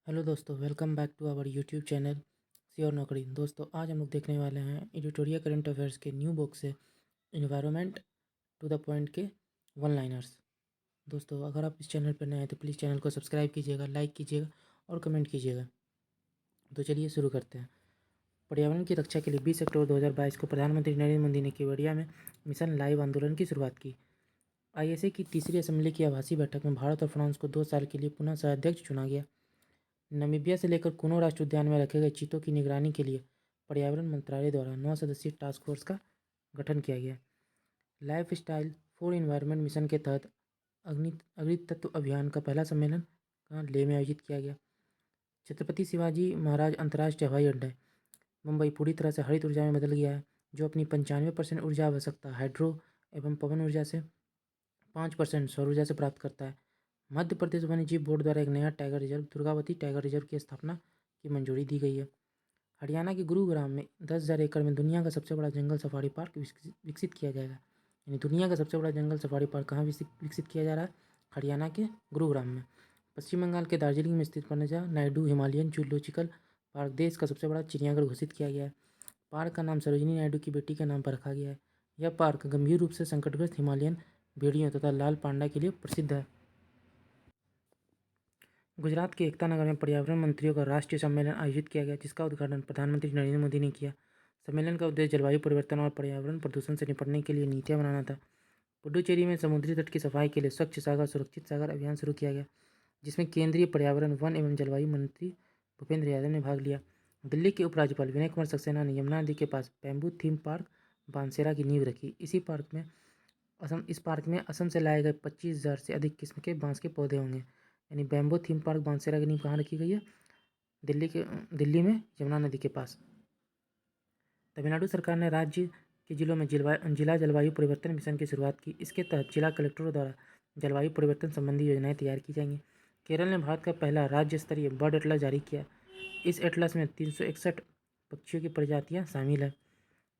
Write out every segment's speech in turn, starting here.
Hello दोस्तों, welcome back to our YouTube channel सी और नौकरी। दोस्तों, आज हम लोग देखने वाले हैं एडिटोरियल करंट अफेयर्स के न्यू बुक से इन्वायरमेंट टू द पॉइंट के वन लाइनर्स। दोस्तों, अगर आप इस चैनल पर नए हैं तो प्लीज़ चैनल को सब्सक्राइब कीजिएगा, लाइक कीजिएगा और कमेंट कीजिएगा। तो चलिए शुरू करते हैं। पर्यावरण की रक्षा के लिए 20 अक्टूबर 2022 को प्रधानमंत्री नरेंद्र मोदी ने केवड़िया में मिशन लाइव आंदोलन की शुरुआत की। आईएसए की तीसरी असेंबली की आभासी बैठक में भारत और फ्रांस को 2 साल के लिए पुनः सह अध्यक्ष चुना गया। नामीबिया से लेकर कुनो राष्ट्रीय उद्यान में रखे गए चीतों की निगरानी के लिए पर्यावरण मंत्रालय द्वारा 9 सदस्यीय टास्क फोर्स का गठन किया गया। Life style for environment mission के तहत अग्नि तत्व अभियान का पहला सम्मेलन लेह में आयोजित किया गया। छत्रपति शिवाजी महाराज अंतर्राष्ट्रीय हवाई अड्डा मुंबई पूरी तरह से हरित ऊर्जा में बदल गया है, जो अपनी 95% ऊर्जा आवश्यकता हाइड्रो एवं पवन ऊर्जा से 5% सौर ऊर्जा से प्राप्त करता है। मध्य प्रदेश वन्यजीव बोर्ड द्वारा एक नया tiger reserve Durgavati tiger reserve की स्थापना की मंजूरी दी गई है। हरियाणा के गुरुग्राम में 10,000 एकड़ में दुनिया का सबसे बड़ा जंगल सफारी पार्क विकसित किया जाएगा। यानी दुनिया का सबसे बड़ा जंगल सफारी पार्क कहाँ विकसित किया जा रहा है? हरियाणा के गुरुग्राम में। पश्चिम बंगाल के दार्जिलिंग में स्थित पन्जा नायडू हिमालयन जूलॉजिकल पार्क देश का सबसे बड़ा चिड़ियाघर घोषित किया गया है। पार्क का नाम सरोजिनी नायडू की बेटी के नाम पर रखा गया है। यह पार्क गंभीर रूप से संकटग्रस्त हिमालयन भेड़ियों तथा लाल पांडा के लिए प्रसिद्ध है। गुजरात के एकता नगर में पर्यावरण मंत्रियों का राष्ट्रीय सम्मेलन आयोजित किया गया, जिसका उद्घाटन प्रधानमंत्री नरेंद्र मोदी ने किया। सम्मेलन का उद्देश्य जलवायु परिवर्तन और पर्यावरण प्रदूषण से निपटने के लिए नीतियां बनाना था। पुडुचेरी में समुद्री तट की सफाई के लिए स्वच्छ सागर सुरक्षित सागर अभियान शुरू किया गया, जिसमें केंद्रीय पर्यावरण वन एवं जलवायु मंत्री भूपेंद्र यादव ने भाग लिया। दिल्ली के उपराज्यपाल विनय कुमार सक्सेना ने यमुना नदी के पास बैम्बू थीम पार्क बांसेरा की नींव रखी। इस पार्क में असम से लाए गए 25,000 से अधिक किस्म के बांस के पौधे होंगे। यानी बैम्बू थीम पार्क बांसेरा की नींव कहाँ रखी गई है? दिल्ली में यमुना नदी के पास। तमिलनाडु सरकार ने राज्य के जिलों में जिला जलवायु परिवर्तन मिशन की शुरुआत की। इसके तहत जिला कलेक्टरों द्वारा जलवायु परिवर्तन संबंधी योजनाएं तैयार की जाएंगी। केरल ने भारत का पहला राज्य स्तरीय बर्ड एटलस जारी किया। इस एटलस में 361 पक्षियों की प्रजातियां शामिल है।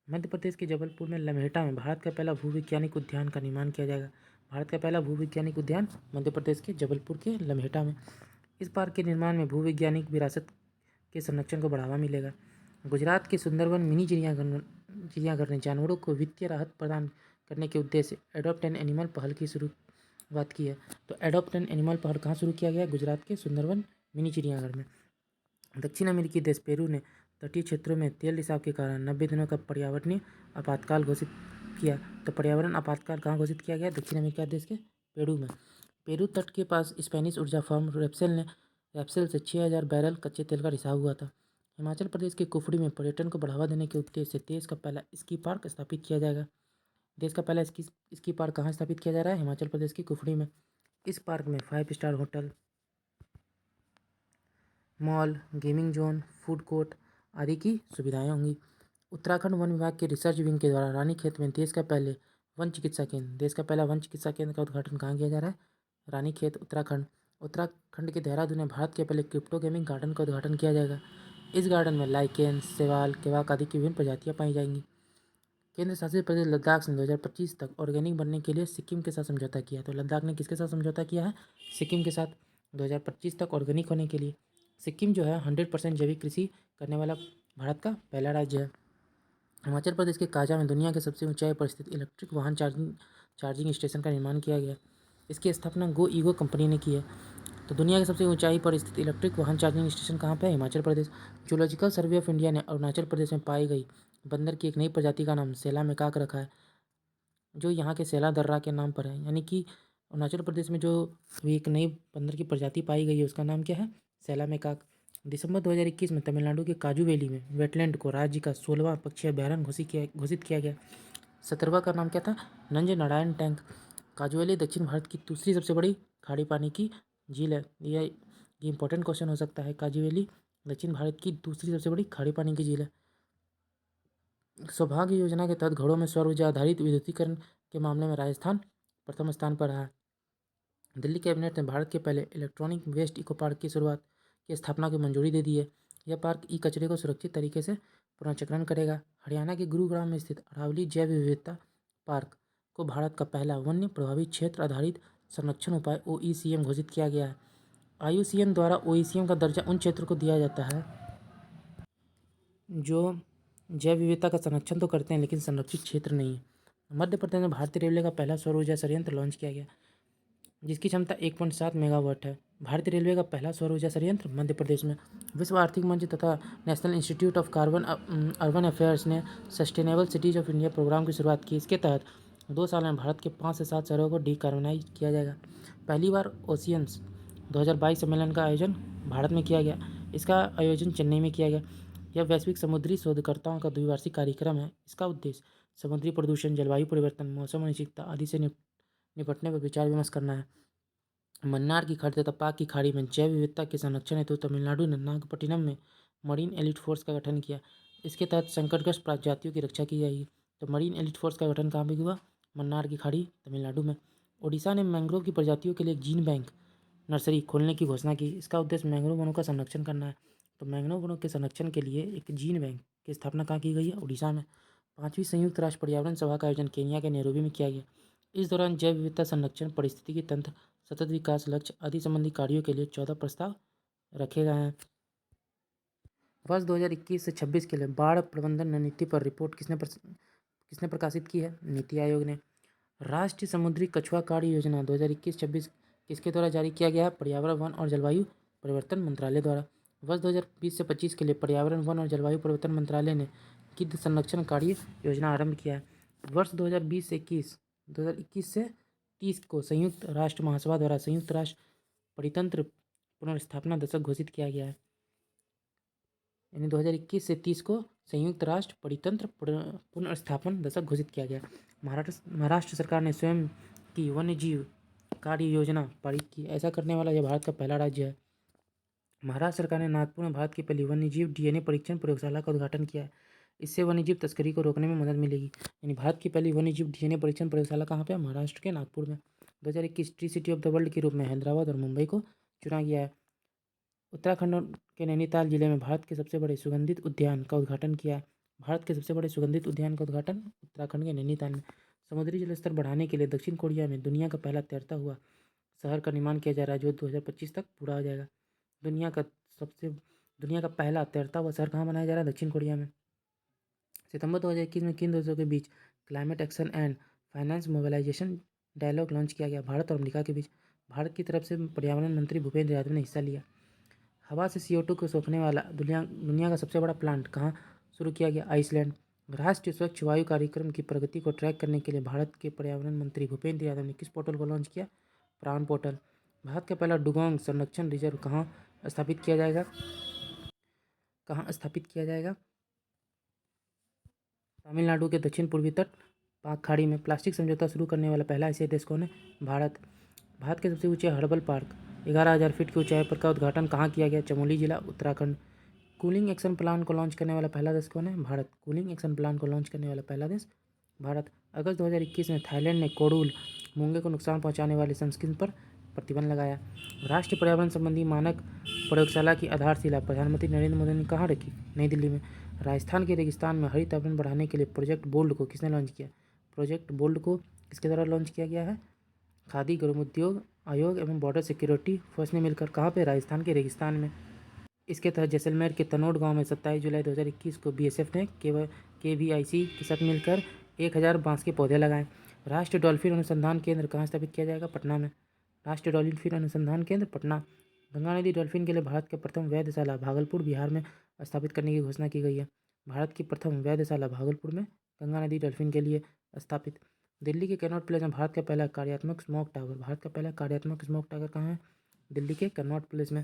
मध्य प्रदेश के जबलपुर में लम्हेटा में भारत का पहला भूवैज्ञानिक उद्यान का निर्माण किया जाएगा। भारत का पहला भूवैज्ञानिक उद्यान मध्य प्रदेश के जबलपुर के लम्हेटा में। इस पार्क के निर्माण में भूवैज्ञानिक विरासत के संरक्षण को बढ़ावा मिलेगा। गुजरात के सुंदरवन मिनी चिड़ियाघर ने जानवरों को वित्तीय राहत प्रदान करने के उद्देश्य से एडॉप्ट एन एनिमल पहल की शुरुआत की है। तो एडॉप्ट एन एनिमल पहल कहाँ शुरू किया गया? गुजरात के सुंदरवन मिनी चिड़ियाघर में। दक्षिण अमेरिकी देश पेरू ने तटीय क्षेत्रों में तेल रिसाव के कारण 90 दिनों का पर्यावरणीय आपातकाल घोषित किया। तो पर्यावरण आपातकाल कहाँ घोषित किया गया? दक्षिण अमेरिका देश के पेरू में। पेरू तट के पास स्पेनिश ऊर्जा फर्म रेप्सेल से 6,000 बैरल कच्चे तेल का रिसाव हुआ था। हिमाचल प्रदेश के कुफरी में पर्यटन को बढ़ावा देने के उद्देश्य से देश का पहला स्की पार्क स्थापित किया जाएगा। देश का पहला स्की पार्क कहाँ स्थापित किया जा रहा है? हिमाचल प्रदेश की कुफरी में। इस पार्क में 5 star hotel, mall, gaming zone, food court आदि की सुविधाएं होंगी। उत्तराखंड वन विभाग के रिसर्च विंग के द्वारा रानीखेत में देश का पहला वन चिकित्सा केंद्र का उद्घाटन कहाँ किया जा रहा है? रानीखेत, उत्तराखंड। उत्तराखंड के देहरादून में भारत के पहले क्रिप्टो गेमिंग गार्डन का उद्घाटन किया जाएगा। इस गार्डन में लाइकेन, शैवाल, केवाक आदि की विभिन्न प्रजातियां पाई जाएंगी। केंद्र शासित प्रदेश लद्दाख ने 2025 तक ऑर्गेनिक बनने के लिए सिक्किम के साथ समझौता किया। तो लद्दाख ने किसके साथ समझौता किया है? सिक्किम के साथ। 2025 तक ऑर्गेनिक होने के लिए सिक्किम जो है 100% जैविक कृषि करने वाला भारत का पहला राज्य है। हिमाचल प्रदेश के काजा में दुनिया के सबसे ऊंचाई पर स्थित इलेक्ट्रिक वाहन चार्जिंग स्टेशन का निर्माण किया गया। इसकी स्थापना गो ईगो कंपनी ने की है। तो दुनिया की सबसे ऊंचाई पर स्थित इलेक्ट्रिक वाहन चार्जिंग स्टेशन कहाँ पे है? Himachal Pradesh. Zoological survey of India ने अरुणाचल प्रदेश में पाई गई बंदर की एक नई प्रजाति का नाम सेला मेकाक रखा है, जो यहाँ के सेला दर्रा के नाम पर है। यानी कि अरुणाचल प्रदेश में जो एक नई बंदर की प्रजाति पाई गई है उसका नाम क्या है? सेला मेकाक। दिसंबर 2021 में तमिलनाडु के काजू वैली में वेटलैंड को राज्य का 16वां पक्षी अभ्यारण्य घोषित किया गया। 17वां का नाम क्या था? नंज नारायण टैंक। काजू वैली दक्षिण भारत की दूसरी सबसे बड़ी खाड़ी पानी की झील है। ये इंपॉर्टेंट क्वेश्चन हो सकता है। काजू वैली दक्षिण भारत की दूसरी सबसे बड़ी खाड़ी पानी की झील है। सौभाग्य योजना के तहत घरों में सौर ऊर्जा आधारित विद्युतीकरण के मामले में राजस्थान प्रथम स्थान पर रहा। दिल्ली कैबिनेट ने भारत के पहले इलेक्ट्रॉनिक वेस्ट इको पार्क की स्थापना की मंजूरी दे दी है। यह पार्क ई कचरे को सुरक्षित तरीके से पुनर्चक्रण करेगा। हरियाणा के गुरुग्राम में स्थित अरावली जैव विविधता पार्क को भारत का पहला वन्य प्रभावित क्षेत्र आधारित संरक्षण उपाय OECM घोषित किया गया है। IUCN द्वारा OECM का दर्जा उन क्षेत्रों को दिया जाता है जो जैव विविधता का संरक्षण तो करते हैं लेकिन संरक्षित क्षेत्र नहीं। मध्य प्रदेश में भारतीय रेलवे का पहला सौर ऊर्जा संयंत्र लॉन्च किया गया जिसकी क्षमता 1.7 मेगावाट है। भारतीय रेलवे का पहला सौर ऊर्जा संयंत्र मध्य प्रदेश में। विश्व आर्थिक मंच तथा national institute of carbon urban affairs ने sustainable cities of India programme की शुरुआत की। इसके तहत 2 साल में भारत के 5 से 7 शहरों को डीकार्बोनाइज किया जाएगा। पहली बार ओशियंस 2022 सम्मेलन का आयोजन भारत में किया गया। इसका आयोजन चेन्नई में किया गया। यह वैश्विक समुद्री शोधकर्ताओं का द्विवार्षिक कार्यक्रम है। इसका उद्देश्य समुद्री प्रदूषण, जलवायु परिवर्तन, मौसम अनिश्चितता आदि से निपटने पर विचार विमर्श करना है। मन्नार की खाड़ी तथा पाक की खाड़ी में जैव विविधता के संरक्षण हेतु तमिलनाडु ने नागपट्टिनम में मरीन एलिट फोर्स का गठन किया। इसके तहत संकटग्रस्त प्रजातियों की रक्षा की जाएगी। तो मरीन एलिट फोर्स का गठन कहाँ पे हुआ? मन्नार की खाड़ी, तमिलनाडु में। ओडिशा ने मैंग्रोव की प्रजातियों के लिए एक जीन बैंक नर्सरी खोलने की घोषणा की। इसका उद्देश्य मैंग्रोव वनों का संरक्षण करना है। तो मैंग्रोव वनों के संरक्षण के लिए एक जीन बैंक की स्थापना कहाँ की गई है? उड़ीसा में। 5वीं संयुक्त राष्ट्र पर्यावरण सभा का आयोजन केन्या के नैरोबी में किया गया। इस दौरान जैव विविधता संरक्षण, पारिस्थितिकी तंत्र, सतत विकास लक्ष्य आदि संबंधी कार्यों के लिए 14 प्रस्ताव रखे गए हैं। वर्ष 2021 से 26 के लिए बाढ़ प्रबंधन रणनीति पर रिपोर्ट किसने प्रकाशित की है? नीति आयोग ने। राष्ट्रीय समुद्री कछुआ कार्य योजना 2021-26 किसके द्वारा जारी किया गया है? पर्यावरण, वन और जलवायु परिवर्तन मंत्रालय द्वारा। वर्ष 2020 से 25 के लिए पर्यावरण, वन और जलवायु परिवर्तन मंत्रालय ने गिद्ध संरक्षण कार्य योजना आरंभ किया है। वर्ष 2021 से 30 को संयुक्त राष्ट्र महासभा द्वारा संयुक्त राष्ट्र परितंत्र पुनर्स्थापना दशक घोषित किया गया है। यानी 2021 से 30 को संयुक्त राष्ट्र परितंत्र पुनर्स्थापन दशक घोषित किया गया। महाराष्ट्र सरकार ने स्वयं की वन्य जीव कार्य योजना पारित की। ऐसा करने वाला यह भारत का पहला राज्य है। महाराष्ट्र सरकार ने नागपुर में भारत की पहली वन्यजीव DNA परीक्षण प्रयोगशाला का उद्घाटन किया है। इससे वन्यजीव तस्करी को रोकने में मदद मिलेगी। यानी भारत की पहली वन्यजीव DNA परीक्षण प्रयोगशाला कहाँ पे है? महाराष्ट्र के नागपुर में। 2021 tree city of the world के रूप में हैदराबाद और मुंबई को चुना गया है। उत्तराखंड के नैनीताल जिले में भारत के सबसे बड़े सुगंधित उद्यान का उद्घाटन किया है। भारत के सबसे बड़े सुगंधित उद्यान का उद्घाटन उत्तराखंड के नैनीताल में। समुद्री जल स्तर बढ़ाने के लिए दक्षिण कोरिया में दुनिया का पहला तैरता हुआ शहर का निर्माण किया जा रहा है जो 2025 तक पूरा हो जाएगा। दुनिया का पहला तैरता हुआ शहर कहाँ बनाया जा रहा है? दक्षिण कोरिया में। सितंबर 2021 में किन देशों के बीच climate action and finance mobilisation dialogue launch किया गया? भारत और अमेरिका के बीच। भारत की तरफ से पर्यावरण मंत्री भूपेंद्र यादव ने हिस्सा लिया। हवा से CO2 को सोखने वाला दुनिया का सबसे बड़ा प्लांट कहाँ शुरू किया गया? आइसलैंड। राष्ट्रीय स्वच्छ वायु कार्यक्रम की प्रगति को ट्रैक करने के लिए भारत के पर्यावरण मंत्री भूपेंद्र यादव ने किस पोर्टल को लॉन्च किया? प्राण पोर्टल। भारत का पहला डुगोंग संरक्षण रिजर्व कहाँ स्थापित किया जाएगा? तमिलनाडु के दक्षिण पूर्वी तट पाक खाड़ी में। प्लास्टिक समझौता शुरू करने वाला पहला एशियाई देश कौन है? भारत। भारत के सबसे ऊंचे हर्बल पार्क 11,000 फीट की ऊंचाई पर का उद्घाटन कहाँ किया गया? चमोली जिला, उत्तराखंड। कूलिंग एक्शन प्लान को लॉन्च करने वाला पहला देश कौन है? भारत। कूलिंग एक्शन प्लान को लॉन्च करने वाला पहला देश भारत। अगस्त 2021 में थाईलैंड ने कोडुल मूंगे को नुकसान पहुंचाने वाले सनस्क्रीन पर प्रतिबंध लगाया। राष्ट्रीय पर्यावरण संबंधी मानक प्रयोगशाला की आधारशिला प्रधानमंत्री नरेंद्र मोदी ने कहाँ रखी? नई दिल्ली में। राजस्थान के रेगिस्तान में हरित आवरण बढ़ाने के लिए प्रोजेक्ट बोल्ड को किसने लॉन्च किया? प्रोजेक्ट बोल्ड को किसके द्वारा लॉन्च किया गया है? खादी ग्रामोद्योग आयोग एवं बॉर्डर सिक्योरिटी फोर्स ने मिलकर। कहाँ पे? राजस्थान के रेगिस्तान में। इसके तहत जैसलमेर के तनोट गांव में 27 जुलाई 2021 को BSF ने KVIC के साथ मिलकर 1000 बांस के पौधे लगाए। राष्ट्रीय डॉल्फिन अनुसंधान केंद्र कहाँ स्थापित किया जाएगा? पटना में। राष्ट्रीय डॉल्फिन अनुसंधान केंद्र पटना। गंगा नदी डॉल्फिन के लिए भारत के प्रथम वैधशाला भागलपुर, बिहार में स्थापित करने की घोषणा की गई है। भारत की प्रथम वैधशाला भागलपुर में गंगा नदी डॉल्फिन के लिए स्थापित। दिल्ली के कनॉट प्लेस में भारत का पहला कार्यात्मक स्मोक टावर। भारत का पहला कार्यात्मक स्मोक टावर कहाँ है? दिल्ली के कनॉट प्लेस में।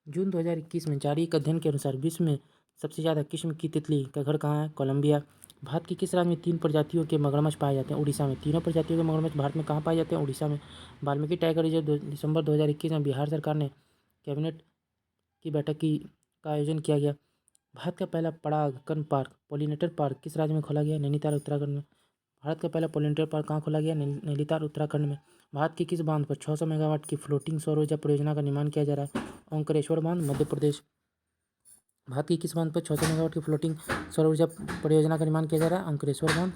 जून 2021 में जारी एक अध्ययन के अनुसार विश्व में सबसे ज़्यादा किस्म की तितली का घर कहाँ है? कोलंबिया। भारत के किस राज्य में 3 प्रजातियों के मगरमच्छ पाए जाते हैं? उड़ीसा में। तीनों प्रजातियों के मगरमच्छ भारत में कहाँ पाए जाते हैं? उड़ीसा में। वाल्मीकि टाइगर रिजर्व दिसंबर 2021 में बिहार सरकार ने कैबिनेट की बैठक का आयोजन किया गया। भारत का पहला परागकण पार्क पॉलिनेटर पार्क किस राज्य में खोला गया? नैनीताल, उत्तराखंड में। भारत का पहला पॉलिनेटर पार्क कहाँ खोला गया? नैनीताल, उत्तराखंड में। भारत के किस बांध पर 600 मेगावाट की फ्लोटिंग सौर ऊर्जा परियोजना का निर्माण किया जा रहा है? ओंकारेश्वर बांध, मध्य प्रदेश। भारत की किस बांध पर 600 मेगावाट की फ्लोटिंग सौर ऊर्जा परियोजना का निर्माण किया जा रहा है? ओंकारेश्वर बांध।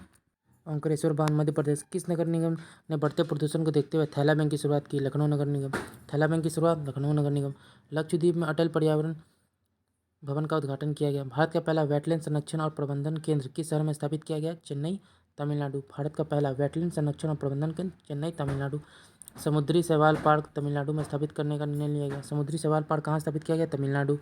ओंकारेश्वर बांध मध्य प्रदेश। किस नगर निगम ने बढ़ते प्रदूषण को देखते हुए थैला बैंक की शुरुआत की? लखनऊ नगर निगम। थैला बैंक की शुरुआत लखनऊ नगर निगम। लक्षद्वीप में अटल पर्यावरण भवन का उद्घाटन किया गया। भारत का पहला वेटलैंड संरक्षण और प्रबंधन केंद्र किस शहर में स्थापित किया गया? चेन्नई, तमिलनाडु। भारत का पहला वेटलैंड संरक्षण और प्रबंधन केंद्र चेन्नई, तमिलनाडु। समुद्री शैवाल पार्क तमिलनाडु में स्थापित करने का निर्णय लिया गया। समुद्री शैवाल पार्क कहाँ स्थापित किया गया? तमिलनाडु।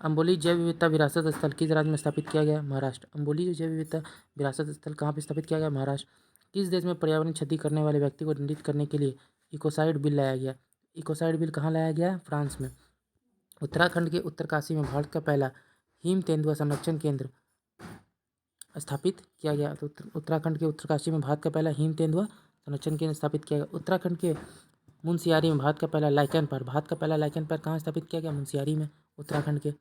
अम्बोली जैव विविधता विरासत स्थल किस राज्य में स्थापित किया गया? महाराष्ट्र। अम्बोली जैव विविधता विरासत स्थल कहाँ पर स्थापित किया गया? महाराष्ट्र। किस देश में पर्यावरण क्षति करने वाले व्यक्ति को दंडित करने के लिए इकोसाइड बिल लाया गया? इकोसाइड बिल कहाँ लाया गया? फ्रांस में। उत्तराखंड के उत्तरकाशी में भारत का पहला हिम तेंदुआ संरक्षण केंद्र स्थापित किया गया। तो उत्तराखंड के उत्तरकाशी में भारत का पहला हिम तेंदुआ संरक्षण केंद्र स्थापित किया गया। उत्तराखंड के मुनस्यारी में भारत का पहला लाइकन पार्क कहाँ स्थापित किया गया? मुनस्यारी में, उत्तराखंड के।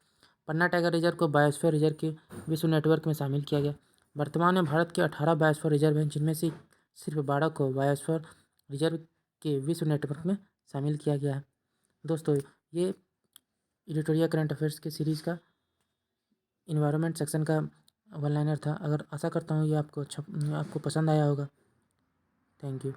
पन्ना टाइगर रिजर्व को बायोस्फीयर रिजर्व के विश्व नेटवर्क में शामिल किया गया। वर्तमान में भारत के 18 बायोस्फीयर रिजर्व हैं, जिनमें से सिर्फ 12 को बायोस्फीयर रिजर्व के विश्व नेटवर्क में शामिल किया गया है। दोस्तों, ये एडिटोरियल करंट अफेयर्स के सीरीज़ का इन्वायरमेंट सेक्शन का वन लाइनर था। अगर आशा करता हूँ ये आपको पसंद आया होगा। Thank you.